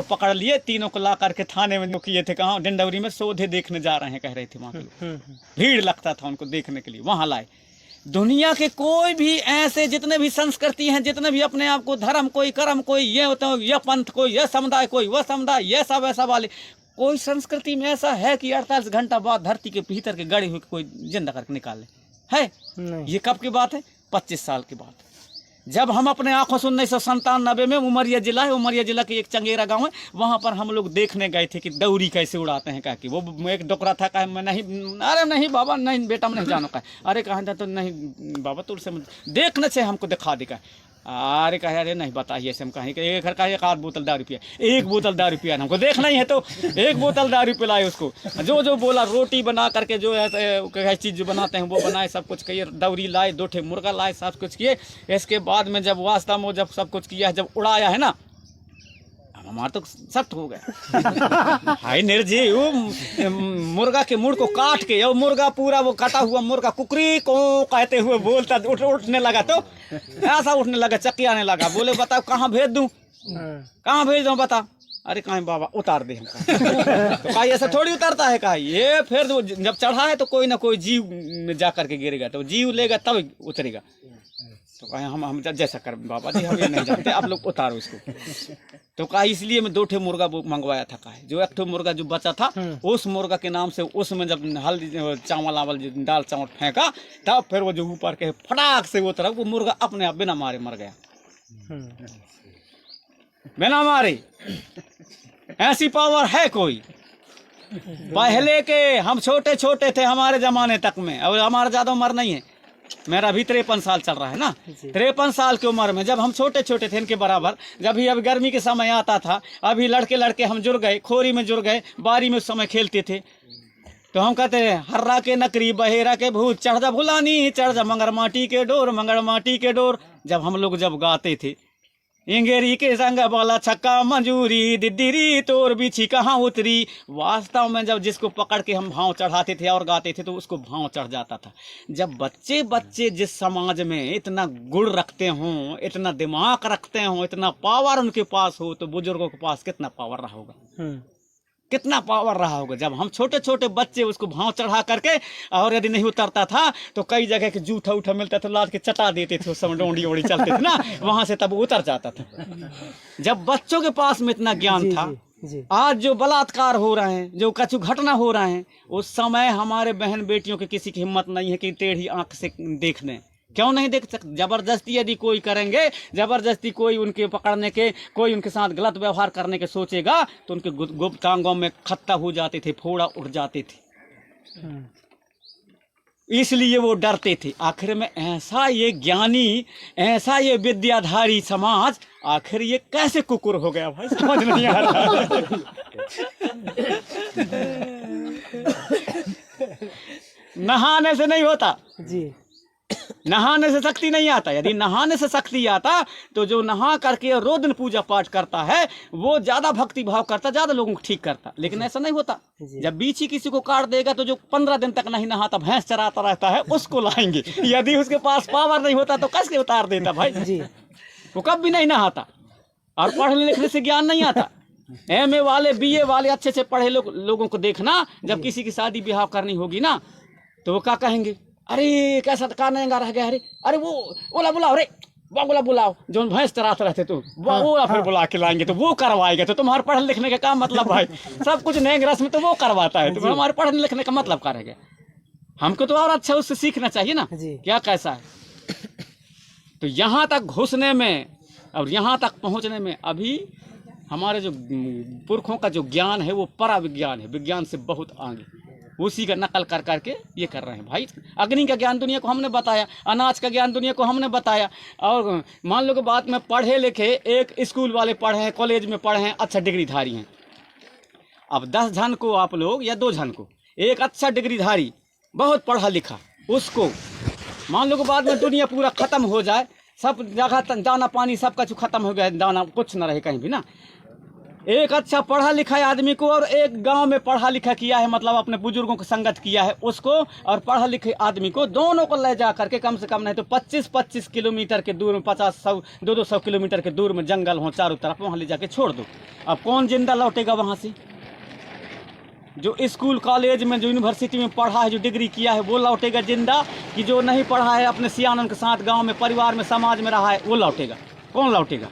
पकड़ लिए, तीनों को ला करके थाने में जो किए थे, कहाँ डिंडौरी में, सोधे देखने जा रहे हैं कह रहे थे। वहाँ भीड़ लगता था उनको देखने के लिए, वहाँ लाए। दुनिया के कोई भी ऐसे जितने भी संस्कृति हैं, जितने भी अपने आप को धर्म, कोई कर्म, कोई ये होता है, यह पंथ, कोई यह समुदाय, कोई वह समुदाय, यह सब ऐसा वाले, कोई संस्कृति में ऐसा है कि 48 घंटा बाद धरती के भीतर के गड़े हुए कोई जिंदा करके निकाल ले? है नहीं। ये कब की बात है? 25 साल की बात। जब हम अपने आंखों से 1997 में उमरिया जिला है, उमरिया जिला के एक चंगेरा गांव है, वहां पर हम लोग देखने गए थे कि दौरी कैसे उड़ाते हैं। कहा कि वो एक डोकरा था, कहा मैं नहीं, अरे नहीं बाबा नहीं बेटा मैं नहीं जानो। कहा अरे कहा था तो नहीं बाबा तुरसे देखने से हमको दिखा देगा। अरे कहे अरे नहीं बताइए ऐसे। हम कहें कि एक घर का एक आध बोतल दारू पिया, एक बोतल दारू पिया, हमको देखना ही है तो एक बोतल दारू पिलाए उसको। जो बोला रोटी बना करके जो है चीज़ जो बनाते हैं वो बनाए, सब कुछ किए, दौरी लाए, 2 ठे मुर्गा लाए, सब कुछ किए। इसके बाद में जब वास्तव में जब सब कुछ किया, जब उड़ाया है ना, हमारा तो सख्त हो गया। हाय निर्जीव मुर्गा के मुड़ को काट के, और मुर्गा पूरा वो कटा हुआ मुर्गा कुकरी को कहते हुए बोलता उठने लगा, तो ऐसा उठने लगा, चकियाने लगा। बोले बताओ कहाँ भेज दूं, कहाँ भेज दूं बता। अरे कहीं बाबा उतार दे हमको। तो कहा ऐसा थोड़ी उतारता है। कहा ये फिर जब चढ़ा है तो कोई ना कोई जीव में जा करके गिरेगा, तो जीव लेगा तब उतरेगा। तो कहा हम जैसा कर बाबा जी, हम ये नहीं जानते, आप लोग उतारो इसको। तो कहा इसलिए मैं 2 ठे मुर्गा मंगवाया था। कहा जो एक ठे मुर्गा जो बचा था, उस मुर्गा के नाम से उसमें जब हल्दी चावल आवल दाल चावल फेंका, तब फिर वो जो ऊपर के फटाक से वो तरफ वो मुर्गा अपने आप बिना मारे मर गया, बिना मारे। ऐसी पावर है कोई? पहले के हम छोटे छोटे थे हमारे जमाने तक में, और हमारा ज्यादा उम्र नहीं है, मेरा भी 53 साल चल रहा है ना। 53 साल की उम्र में जब हम छोटे छोटे थे इनके बराबर, जब ही अब गर्मी के समय आता था, अभी लड़के हम जुड़ गए, खोरी में जुड़ गए, बारी में उस समय खेलते थे, तो हम कहते हैं हर्रा के नकरी बहेरा के भूत, चढ़ जा भुलानी चढ़ जा मंगर माटी के डोर, मंगर माटी के डोर। जब हम लोग जब गाते थे, इंगेरी के संग बोला छक्का मंजूरी, दिद्दीरी तोर बिछी कहाँ उतरी। वास्तव में जब जिसको पकड़ के हम भाव चढ़ाते थे और गाते थे तो उसको भाव चढ़ जाता था। जब बच्चे जिस समाज में इतना गुण रखते हों, इतना दिमाग रखते हों, इतना पावर उनके पास हो, तो बुजुर्गों के पास कितना पावर रहा होगा, कितना पावर रहा होगा। जब हम छोटे छोटे बच्चे उसको भाव चढ़ा करके, और यदि नहीं उतरता था तो कई जगह के जूठा उठा मिलता था, लाद के चटा देते थे, उस समय डोंडी ओड़ी चलते थे ना, वहां से तब उतर जाता था। जब बच्चों के पास में इतना ज्ञान था, आज जो बलात्कार हो रहे हैं, जो कछु घटना हो रहे हैं, उस समय हमारे बहन बेटियों की किसी की हिम्मत नहीं है कि टेढ़ी आंख से देख लें। क्यों नहीं देख सकते? जबरदस्ती यदि कोई करेंगे, जबरदस्ती कोई उनके पकड़ने के, कोई उनके साथ गलत व्यवहार करने के सोचेगा, तो उनके गुप्तांगों में खत्ता हो जाते थे, फोड़ा उठ जाते थे, इसलिए वो डरते थे। आखिर में ऐसा ये ज्ञानी, ऐसा ये विद्याधारी समाज, आखिर ये कैसे कुकुर हो गया भाई, समझ नहीं आ रहा। नहाने से नहीं होता जी, नहाने से शक्ति नहीं आता। यदि नहाने से शक्ति आता तो जो नहा करके रोज दिन पूजा पाठ करता है वो ज्यादा भक्ति भाव करता, ज्यादा लोगों को ठीक करता। लेकिन ऐसा नहीं होता। जब बीच ही किसी को काट देगा तो जो 15 दिन तक नहीं नहाता, भैंस चराता रहता है, उसको लाएंगे। यदि उसके पास पावर नहीं होता तो कैसे उतार देता भाई जी? वो कब भी नहीं नहाता। और पढ़ने लिखने से ज्ञान नहीं आता। MA वाले, BA वाले अच्छे से पढ़े लोगों को देखना, जब किसी की शादी ब्याह करनी होगी ना, तो वो क्या कहेंगे, अरे कैसा कानेगा रह गया, अरे वो ओला बुलाओ, रे वागुला बुलाओ, जो भैंस चराते रहते तो वो फिर बुला के लाएंगे, तो वो करवाएगा। तो तुम्हारे पढ़ने लिखने का काम मतलब भाई, सब कुछ नेंग रस्म तो वो करवाता है, तो हमारे पढ़ने लिखने का मतलब क्या रह गया? हमको तो और अच्छा उससे सीखना चाहिए ना, क्या कैसा है। तो यहाँ तक घुसने में और यहाँ तक पहुँचने में अभी हमारे जो पुरखों का जो ज्ञान है वो परा विज्ञान है, विज्ञान से बहुत आगे। उसी का नकल कर करके ये कर रहे हैं भाई। अग्नि का ज्ञान दुनिया को हमने बताया, अनाज का ज्ञान दुनिया को हमने बताया। और मान लो कि बात में पढ़े लिखे, एक स्कूल वाले पढ़े हैं, कॉलेज में पढ़े हैं, अच्छा डिग्रीधारी हैं। अब 10 जन को आप लोग या 2 जन को, एक अच्छा डिग्रीधारी बहुत पढ़ा लिखा, उसको मान लो कि बाद में दुनिया पूरा ख़त्म हो जाए, सब जगह दाना पानी सब कुछ ख़त्म हो गया, दाना कुछ न रहे कहीं भी ना, एक अच्छा पढ़ा लिखा आदमी को और एक गांव में पढ़ा लिखा किया है, मतलब अपने बुजुर्गों की संगत किया है उसको, और पढ़ा लिखे आदमी को, दोनों को ले जा करके कम से कम नहीं तो 25-25 किलोमीटर के दूर में, 50-100 200 किलोमीटर के दूर में जंगल हो चारों तरफ, वहाँ ले जाके छोड़ दो। अब कौन जिंदा लौटेगा वहाँ से? जो स्कूल कॉलेज में, जो यूनिवर्सिटी में पढ़ा है, जो डिग्री किया है, वो लौटेगा जिंदा, कि जो नहीं पढ़ा है, अपने सियानन के साथ गाँव में, परिवार में, समाज में रहा है, वो लौटेगा? कौन लौटेगा?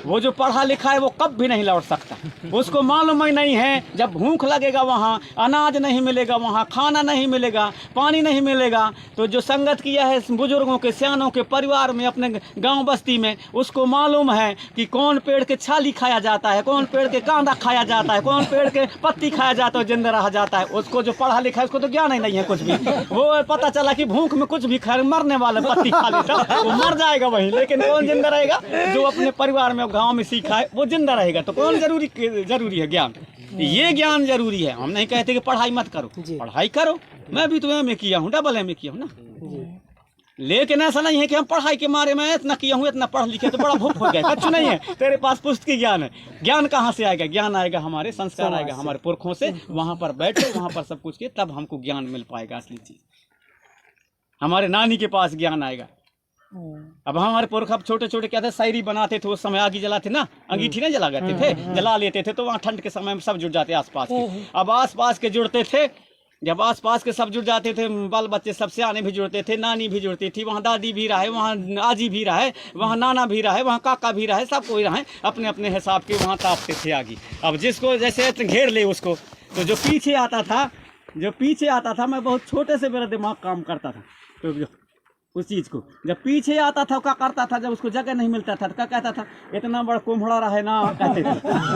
वो जो पढ़ा लिखा है वो कब भी नहीं लौट सकता। उसको मालूम ही नहीं है, जब भूख लगेगा वहाँ, अनाज नहीं मिलेगा, वहाँ खाना नहीं मिलेगा, पानी नहीं मिलेगा, तो जो संगत किया है बुजुर्गों के, सियानों के, परिवार में, अपने गांव बस्ती में, उसको मालूम है कि कौन पेड़ के छाली खाया जाता है, कौन पेड़ के कांदा खाया जाता है, कौन पेड़ के पत्ती खाया जाता है, जिंदा रहा जाता है। उसको जो पढ़ा लिखा है उसको तो ज्ञान ही नहीं है कुछ भी। वो पता चला कि भूख में कुछ भी खा, मरने वाला पत्ती खा लेता, वो मर जाएगा वहीं। लेकिन कौन जिंदा रहेगा? जो अपने परिवार में, गांव में सीखा है, वो जिंदा रहेगा। तो कौन जरूरी है? ज्ञान। ये ज्ञान जरूरी है। हम नहीं कहते कि पढ़ाई मत करो, पढ़ाई करो। मैं भी तो एमए किया हूँ, डबल एमए किया हूँ ना। लेकिन ऐसा नहीं है कि हम पढ़ाई के मारे में इतना किया हूँ, इतना पढ़ लिखे तो बड़ा भूख हो गया। कुछ नहीं है, तेरे पास पुस्तकीय ज्ञान है। ज्ञान कहाँ से आएगा? ज्ञान आएगा हमारे संस्कार, आएगा हमारे पुरखों से। वहां पर बैठो, वहां पर सब कुछ किए, तब हमको ज्ञान मिल पाएगा। असली चीज हमारे नानी के पास ज्ञान आएगा। अब हमारे पुरख अब छोटे छोटे क्या थे, शायरी बनाते थे, उस समय आग जलाते ना, अंगीठी नहीं जला करते थे, जला लेते थे, तो वहाँ ठंड के समय में सब जुड़ जाते आसपास के। अब आसपास के जुड़ते थे, जब आसपास के सब जुड़ जाते थे, बाल बच्चे सब सियाने भी जुड़ते थे, नानी भी जुड़ती थी, वहाँ दादी भी रहे, वहाँ आजी भी रहे, वहाँ नाना भी रहे, वहाँ काका भी रहे, सब कोई रहे, अपने अपने हिसाब के वहाँ तापते थे आगे। अब जिसको जैसे घेर ले उसको, तो जो पीछे आता था, मैं बहुत छोटे से मेरा दिमाग काम करता था, तो उस चीज़ को जब पीछे आता था क्या करता था, जब उसको जगह नहीं मिलता था तो क्या कहता था, इतना बड़ा कुम्हड़ा रहे ना, कहते थे।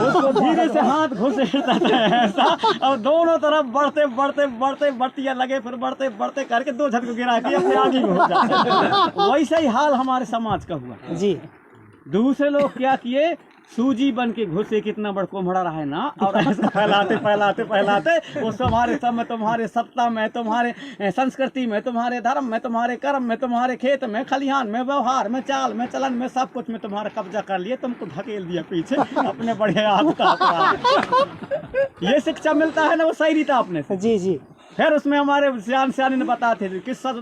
उसको धीरे से हाथ घुसेड़ता था ऐसा, और दोनों तरफ बढ़ते बढ़तिया लगे, फिर बढ़ते करके 2 झटके गिरा के अपने आगे हो जाते। वैसे ही हाल हमारे समाज का हुआ जी। दूसरे लोग क्या किए, सूजी बन के घुसे, कितना बड़ा कोमड़ा रहा है ना, और ऐसा फैलाते वो तुम्हारे सब में, तुम्हारे सत्ता में, तुम्हारे संस्कृति में, तुम्हारे धर्म में, तुम्हारे कर्म में, तुम्हारे खेत में, खलिहान में, व्यवहार में, चाल में, चलन में, सब कुछ में तुम्हारा कब्जा कर लिए, तुमको धकेल दिया पीछे अपने बढ़िया ये शिक्षा मिलता है ना, वो शायरी था अपने से। जी। फिर उसमें हमारे सियाने ने बताते थे, किस्सा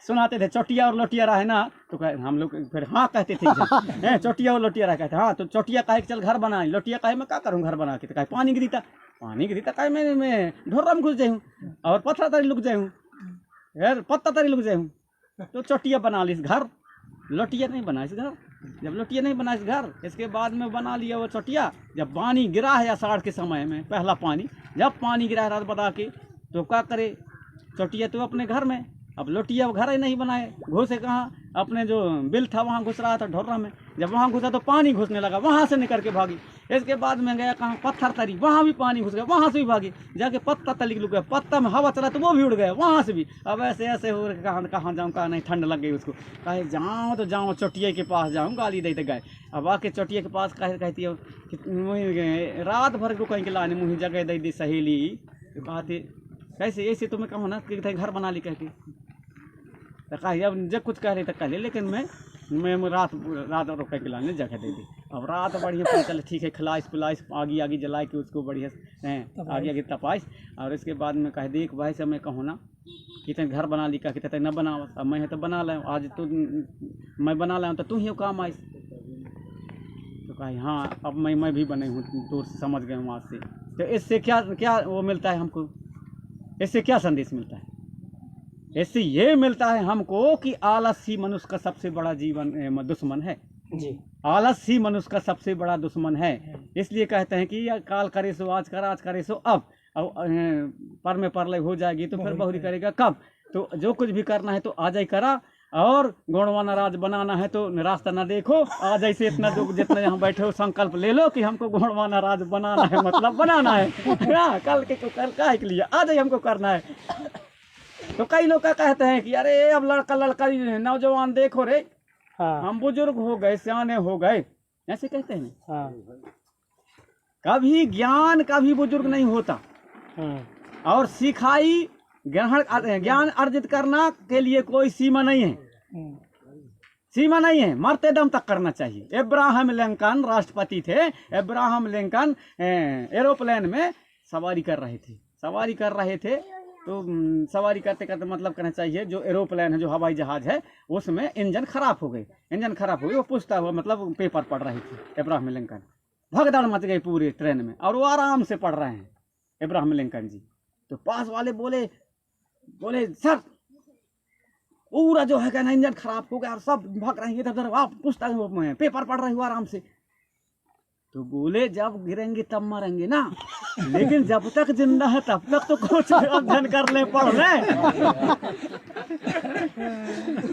सुनाते थे, चोटिया और लोटिया रहा है ना, तो हम लोग फिर हाँ कहते थे, चोटिया और लोटिया रहा, कहते हाँ, तो चोटिया कहे चल घर बना, लोटिया कहे मैं क्या करूँ घर बना के, तो कहे पानी गिरीता कहे मैं ढोरा में घुस जाऊँ और पत्थर तरी लुक जाऊँ, यार पत्ता तरी लुक जाऊँ, तो चोटिया बना ली घर, लोटिया नहीं बना इस घर। जब लोटिया नहीं बना इस घर, इसके बाद में बना लिया वो चोटिया। जब पानी गिरा है आषाढ़ के समय में, पहला पानी जब पानी गिरा है रात बता के, तो क्या करे, चोटिया तो अपने घर में, अब लोटिया घर ही नहीं बनाए, घुसे कहाँ, अपने जो बिल था वहाँ घुस रहा था ढोरा में। जब वहाँ घुसा तो पानी घुसने लगा, वहाँ से निकल के भागी। इसके बाद में गया कहाँ, पत्थर तरी, वहाँ भी पानी घुस गया, वहाँ से भी भागी, जाके पत्ता तली लुक गया, पत्ता में हवा चला तो वो भी उड़ गया, वहाँ से भी। अब ऐसे हो रहे, कहाँ जाऊँ, कहाँ नहीं, ठंड लग गई उसको, कहे जाऊँ तो जाऊँ चोटिया के पास जाऊँ, गाली देते गए। अब आके चोटिया के पास कहती है, रात भर रुकें के लाने मुँह जगह दे दी सहेली, तो कहते कैसे ऐसे, तो मैं कहूँ ना कि घर बना ली कहती, तो कही अब जब कुछ कह रही तो कह ले, लेकिन मैं रात रुके के लाने जगह दे दी। अब रात बढ़िया पता चले, ठीक है, खिलाइस पिलाइस, आगी जला के उसको बढ़िया आगे तपाइस, और इसके बाद में कह देख भाई से मैं कहूँ ना कि तेरे घर बना ली, कहते तेरे न बनाओ, अब मैं तो बना लाऊँ, आज तो मैं बना लाऊँ तो तू ही काम आइस, तो कही हाँ अब मैं भी बने हूँ, तो समझ गए हूँ आज से। तो इससे क्या वो मिलता है हमको, इससे क्या संदेश मिलता है? इससे ये मिलता है हमको कि आलसी मनुष्य का सबसे बड़ा दुश्मन है जी। आलसी मनुष्य का सबसे बड़ा दुश्मन है। इसलिए कहते हैं कि काल करे सो आज कर, आज करे सो अब पर में परलय हो जाएगी तो फिर बहुरी करेगा कब। तो जो कुछ भी करना है तो आज ही करा, और गुणवाना राज बनाना है तो रास्ता ना देखो, आज ऐसे इतना जो जितने यहाँ बैठे हो संकल्प ले लो कि हमको गुणवाना राज बनाना है, मतलब बनाना है कल के लिए आज ही हमको करना है। तो कई लोग क्या कहते हैं कि अरे अब लड़का नौजवान देखो रे, हाँ। हम बुजुर्ग हो गए, सियाने हो गए, ऐसे कहते हैं। हाँ। कभी ज्ञान कभी बुजुर्ग नहीं होता, हाँ। और ज्ञान अर्जित करना के लिए कोई सीमा नहीं है। सीमा नहीं है, मरते दम तक करना चाहिए। अब्राहम लिंकन राष्ट्रपति थे, अब्राहम लिंकन एरोप्लेन में सवारी कर रहे थे, तो सवारी करते करते मतलब कहना चाहिए जो एरोप्लेन है, जो हवाई जहाज़ है, उसमें इंजन खराब हो गए, वो पूछता हुआ मतलब पेपर पढ़ रहे थे अब्राहम लिंकन। भगदड़ मच गई पूरे ट्रेन में और वो आराम से पढ़ रहे हैं अब्राहम लिंकन जी। तो पास वाले बोले सर पूरा जो है कहना इंजन खराब हो गया और सब भाग रहे हैं इधर, आप पूछता है पेपर पढ़ रहे हो आराम से। तो बोले जब गिरेंगे तब मरेंगे ना, लेकिन जब तक जिंदा है तब तक तो कुछ अध्ययन कर ले, पढ़ ले।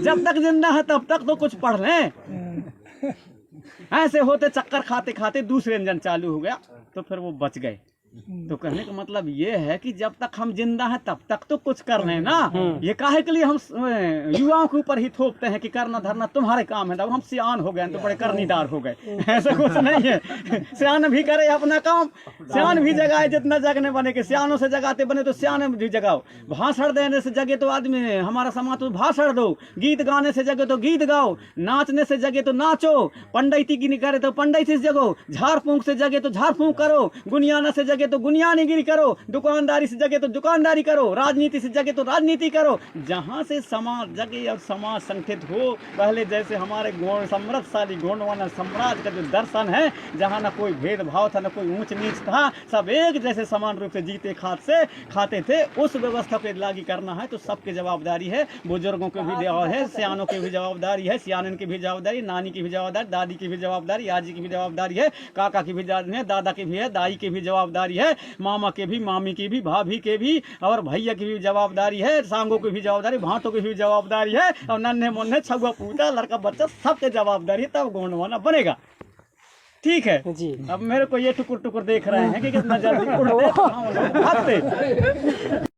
जब तक जिंदा है तब तक तो कुछ पढ़ ले। ऐसे होते चक्कर खाते खाते दूसरे इंजन चालू हो गया, तो फिर वो बच गए। तो कहने का मतलब ये है कि जब तक हम जिंदा हैं तब तक तो कुछ कर लें ना। ये काहे के लिए हम युवाओं के ऊपर ही थोपते हैं कि करना धरना तुम्हारे काम है, तब हम सियान हो गए तो बड़े करनीदार हो गए। ऐसा कुछ नहीं है, सियान भी करे अपना काम, सियान भी जगाए जितना जगने बने के, सियानों से जगाते बने तो सियान भी जगाओ। भाषण देने से जगे तो आदमी हमारा समाज तो भाषण दो, गीत गाने से जगे तो गीत गाओ, नाचने से जगे तो नाचो, पंडिती की नहीं करे तो पंडिती से जगो, झाड़ फूंक से जगे तो झाड़ फूंक करो, गुनियाना से जगे तो गुनियानगिरी करो, दुकानदारी से जगे तो दुकानदारी करो, राजनीति से जगे तो राजनीति करो। जहाँ से समाज जगे और समाज संगठित हो, पहले जैसे हमारे गौड़ समृद्धशाली गोंडवाना साम्राज्य का जो दर्शन है, जहाँ ना कोई भेदभाव था, ना कोई ऊंच नीच था, सब एक जैसे समान रूप से जीते खाते थे, उस व्यवस्था को लागू करना है तो सबकी जवाबदारी है। बुजुर्गों की भी जवाबदारी है, सियानों की भी जवाबदारी है, सियानन की भी जवाबदारी, नानी की भी जवाबदारी, दादी की भी जवाबदारी, आजी की भी जवाबदारी है, काका की भी जवाबदारी है, दादा की भी है, दाई की भी जवाबदारी है, मामा के भी, मामी की भी, भाभी के भी और भैया की भी जवाबदारी है, सांगों की भी जवाबदारी, भांटों की भी जवाबदारी है, और नन्हे मुन्ने छुआ पूता लड़का बच्चा सबके जवाबदारी है, तब गोंडवाना बनेगा। ठीक है जी। अब मेरे को ये टुकुर टुकुर देख रहे हैं कि कितना जल्दी उड़ते भागते।